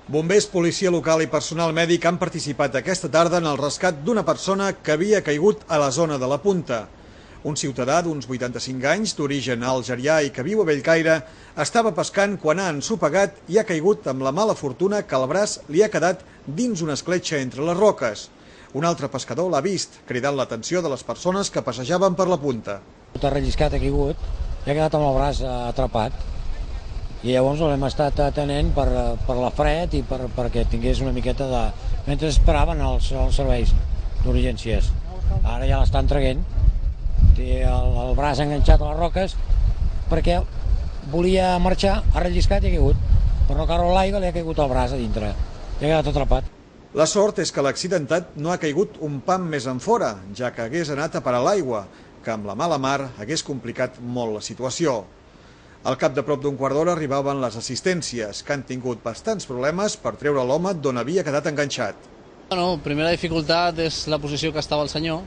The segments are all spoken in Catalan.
Bombers, policia local i personal mèdic han participat aquesta tarda en el rescat d'una persona que havia caigut a la zona de la Punta. Un ciutadà d'uns 85 anys, d'origen algerià i que viu a Bellcaire, estava pescant quan ha ensopegat i ha caigut amb la mala fortuna que el braç li ha quedat dins una escletxa entre les roques. Un altre pescador l'ha vist, cridant l'atenció de les persones que passejaven per la Punta. Tot relliscat, ha caigut, i ha quedat amb el braç atrapat. I llavors l'hem estat atenent per la fred i perquè tingués una miqueta de... mentre esperaven els serveis d'urgències. Ara ja l'estan traient. Té el braç enganxat a les roques perquè volia marxar, ha relliscat i ha caigut. Per no caure a l'aigua li ha caigut el braç a dintre. I ha quedat atrapat. La sort és que l'accidentat no ha caigut un pam més enfora, ja que hagués anat a parar l'aigua, que amb la mala mar hagués complicat molt la situació. Al cap de prop d'un quart d'hora arribaven les assistències, que han tingut bastants problemes per treure l'home d'on havia quedat enganxat. Primera dificultat és la posició que estava el senyor.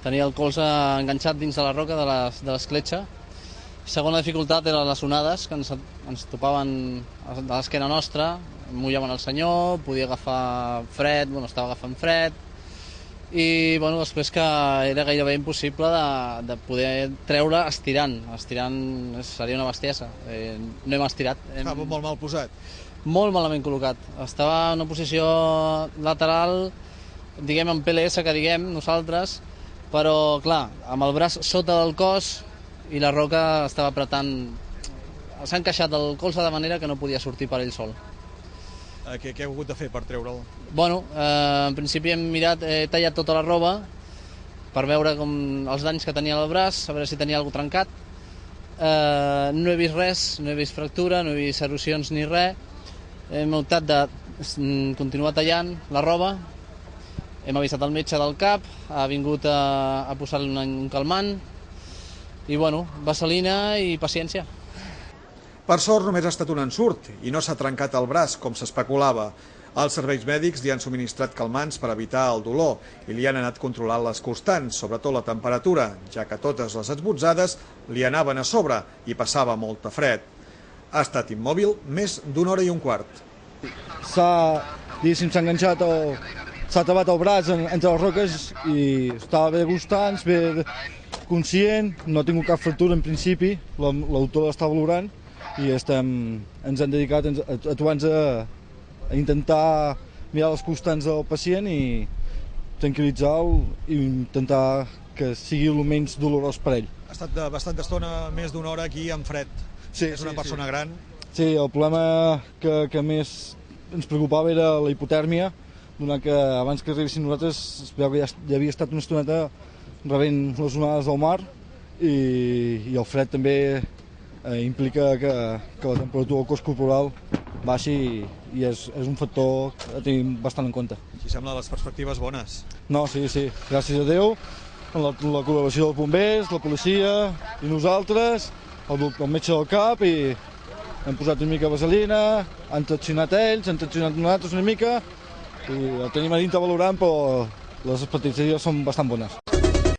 Tenia el colze enganxat dins de la roca de l'escletxa. Segona dificultat eren les onades, que ens topaven a l'esquena nostra, mullaven el senyor, podia agafar fred, estava agafant fred, i després que era gairebé impossible de poder treure estirant seria una bestiesa. No hem estirat. Estava molt mal posat. Molt malament col·locat. Estava en una posició lateral, diguem en PLS que diguem nosaltres, però clar, amb el braç sota del cos i la roca estava apretant, s'ha encaixat el colze de manera que no podia sortir per ell sol. Què heu hagut de fer per treure'l? En principi hem he tallat tota la roba per veure els danys que tenia al braç, a veure si tenia alguna cosa trencat. No he vist res, no he vist fractura, no he vist erosions ni res. Hem optat de continuar tallant la roba. Hem avisat el metge del CAP, ha vingut a posar-li un calmant. I vaselina i paciència. Per sort només ha estat un ensurt i no s'ha trencat el braç, com s'especulava. Els serveis mèdics li han subministrat calmants per evitar el dolor i li han anat controlant les constants, sobretot la temperatura, ja que totes les esbotzades li anaven a sobre i passava molta fred. Ha estat immòbil més d'una hora i un quart. S'ha enganxat, s'ha tabat el braç entre les roques i estava bé gustant, bé conscient, no ha tingut cap fractura en principi, l'autor l'està valorant, i ens hem dedicat a trobar-nos a intentar mirar les constants del pacient i tranquil·litzar-lo i intentar que sigui el menys dolorós per ell. Ha estat bastant d'estona, més d'una hora aquí amb fred. Sí, és una persona gran. Sí, el problema que més ens preocupava era la hipotèrmia, donat que abans que arribéssim nosaltres es veu que ja havia estat una estoneta rebent les onades del mar i el fred també implica que la temperatura del cos corporal baixi i és un factor a tenir bastant en compte. Si sembla les perspectives bones. No, sí, gràcies a Déu, amb la col·laboració dels bombers, la policia i nosaltres, el metge del CAP, i hem posat una mica de vaselina, han traccionat ells, han traccionat nosaltres una mica, i el tenim a dintre valorant, però les expectatives són bastant bones.